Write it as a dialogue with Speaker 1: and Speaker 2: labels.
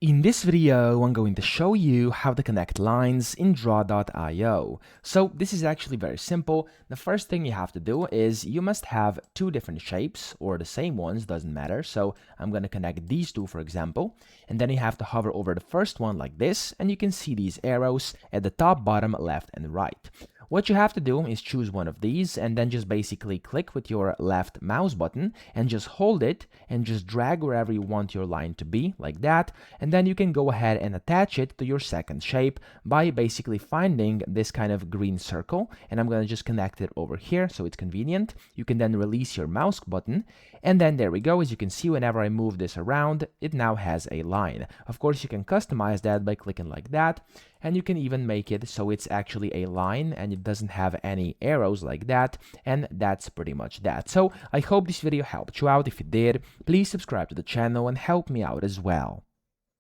Speaker 1: In this video, I'm going to show you how to connect lines in Draw.io. So this is actually very simple. The first thing you have to do is you must have two different shapes, or the same ones, doesn't matter. So I'm going to connect these two, for example, and then you have to hover over the first one like this, and you can see these arrows at the top, bottom, left, and right. What you have to do is choose one of these and then just basically click with your left mouse button and just hold it and just drag wherever you want your line to be, like that. And then you can go ahead and attach it to your second shape by basically finding this kind of green circle. And I'm going to just connect it over here so it's convenient. You can then release your mouse button. And then there we go. As you can see, whenever I move this around, it now has a line. Of course, you can customize that by clicking like that. And you can even make it so it's actually a line and it doesn't have any arrows like that. And that's pretty much that. So I hope this video helped you out. If it did, please subscribe to the channel and help me out as well.